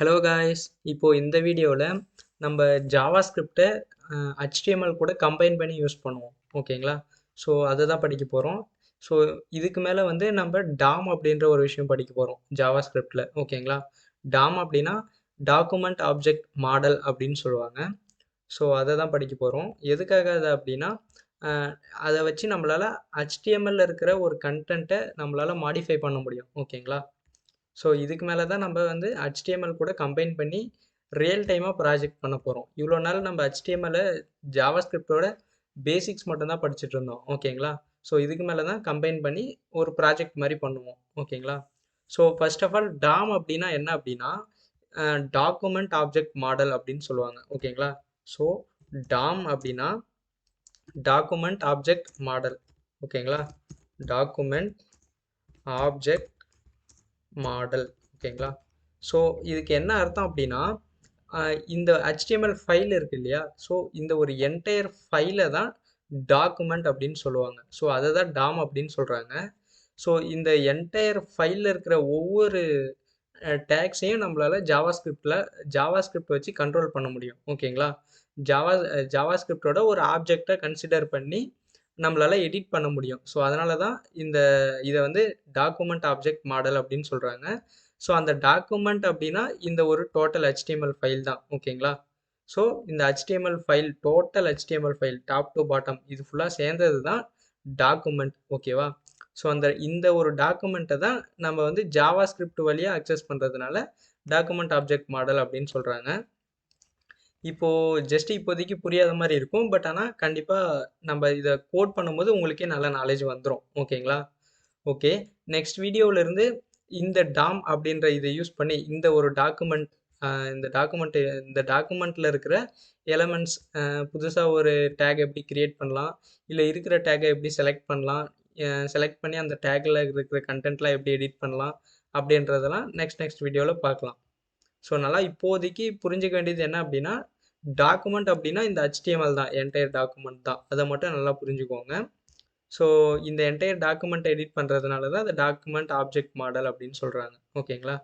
Hello guys, இப்போ இந்த வீடியோவில் நம்ம ஜாவாஸ்கிரிப்டை HTML கூட கம்பைன் பண்ணி யூஸ் பண்ணுவோம். ஓகேங்களா? ஸோ அதை தான் படிக்க போகிறோம். ஸோ இதுக்கு மேலே வந்து நம்ம டாம் அப்படின்ற ஒரு விஷயம் படிக்க போகிறோம் ஜாவாஸ்கிரிப்டில். ஓகேங்களா? டாம் அப்படின்னா டாக்குமெண்ட் ஆப்ஜெக்ட் மாடல் அப்படின்னு சொல்லுவாங்க. ஸோ அதை தான் படிக்க போகிறோம். எதுக்காக அது அப்படின்னா அதை வச்சு நம்மளால் HTML இருக்கிற ஒரு கண்டென்ட்டை நம்மளால் மாடிஃபை பண்ண முடியும். ஓகேங்களா? ஸோ இதுக்கு மேலே தான் நம்ம வந்து HTML கூட கம்பைன் பண்ணி ரியல் டைமாக ப்ராஜெக்ட் பண்ண போகிறோம். இவ்வளோ நாள் நம்ம HTML ஜாவாஸ்கிரிப்டோட பேசிக்ஸ் மட்டும்தான் படிச்சுட்டு இருந்தோம். ஓகேங்களா? ஸோ இதுக்கு மேலே தான் கம்பைன் பண்ணி ஒரு ப்ராஜெக்ட் மாதிரி பண்ணுவோம். ஓகேங்களா? So first of all DOM அப்படின்னா என்ன அப்படின்னா டாக்குமெண்ட் ஆப்ஜெக்ட் மாடல் அப்படின்னு சொல்லுவாங்க. ஓகேங்களா? ஸோ டாம் அப்படின்னா டாக்குமெண்ட் ஆப்ஜெக்ட் மாடல். ஓகேங்களா? Document object model. ஓகேங்களா? ஸோ இதுக்கு என்ன அர்த்தம் அப்படின்னா இந்த HTML ஃபைல் இருக்கு இல்லையா? ஸோ இந்த ஒரு என்டையர் ஃபைலை தான் டாக்குமெண்ட் அப்படின்னு சொல்லுவாங்க. ஸோ அதை தான் டாம் அப்படின்னு சொல்கிறாங்க. ஸோ இந்த என்டையர் ஃபைலில் இருக்கிற ஒவ்வொரு டேக்ஸையும் நம்மளால ஜாவாஸ்கிரிப்ட் வச்சு கண்ட்ரோல் பண்ண முடியும். ஓகேங்களா? ஜாவாஸ்கிரிப்டோட ஒரு ஆப்ஜெக்டை கன்சிடர் பண்ணி நம்மளால எடிட் பண்ண முடியும். ஸோ அதனால தான் இதை வந்து டாக்குமெண்ட் ஆப்ஜெக்ட் மாடல் அப்படின்னு சொல்கிறாங்க. ஸோ அந்த டாக்குமெண்ட் அப்படின்னா இந்த ஒரு டோட்டல் HTML ஃபைல் தான். ஓகேங்களா? ஸோ இந்த HTML file total HTML file top to bottom இது ஃபுல்லாக சேர்ந்தது தான் டாக்குமெண்ட். ஓகேவா? ஸோ இந்த ஒரு டாக்குமெண்ட்டை தான் நம்ம வந்து ஜாவாஸ்கிரிப்ட் வழியாக அக்சஸ் பண்ணுறதுனால டாக்குமெண்ட் ஆப்ஜெக்ட் மாடல் அப்படின்னு சொல்கிறாங்க. இப்போதைக்கு புரியாத மாதிரி இருக்கும். பட் ஆனால் கண்டிப்பாக நம்ம இதை கோட் பண்ணும்போது உங்களுக்கே நல்ல நாலேஜ் வந்துடும். ஓகேங்களா? ஓகே. நெக்ஸ்ட் வீடியோவிலேருந்து இந்த டாம் அப்படின்ற இதை யூஸ் பண்ணி இந்த ஒரு டாக்குமெண்ட் இந்த டாக்குமெண்ட்டில் இருக்கிற எலமெண்ட்ஸ் புதுசாக ஒரு டேக் எப்படி கிரியேட் பண்ணலாம், இல்லை இருக்கிற டேக்கை எப்படி செலக்ட் பண்ணலாம், செலக்ட் பண்ணி அந்த டேக்கில் இருக்கிற கண்டென்ட்லாம் எப்படி எடிட் பண்ணலாம் அப்படின்றதெல்லாம் நெக்ஸ்ட் வீடியோவில் பார்க்கலாம். ஸோ நல்லா இப்போதைக்கு புரிஞ்சுக்க வேண்டியது என்ன அப்படின்னா டாக்குமெண்ட் அப்படின்னா இந்த HTML தான், என்டையர் டாக்குமெண்ட் தான். அதை மட்டும் நல்லா புரிஞ்சுக்கோங்க. ஸோ இந்த என்டையர் டாக்குமெண்ட் எடிட் பண்ணுறதுனால தான் அந்த டாக்குமெண்ட் ஆப்ஜெக்ட் மாடல் அப்படின்னு சொல்கிறாங்க. ஓகேங்களா?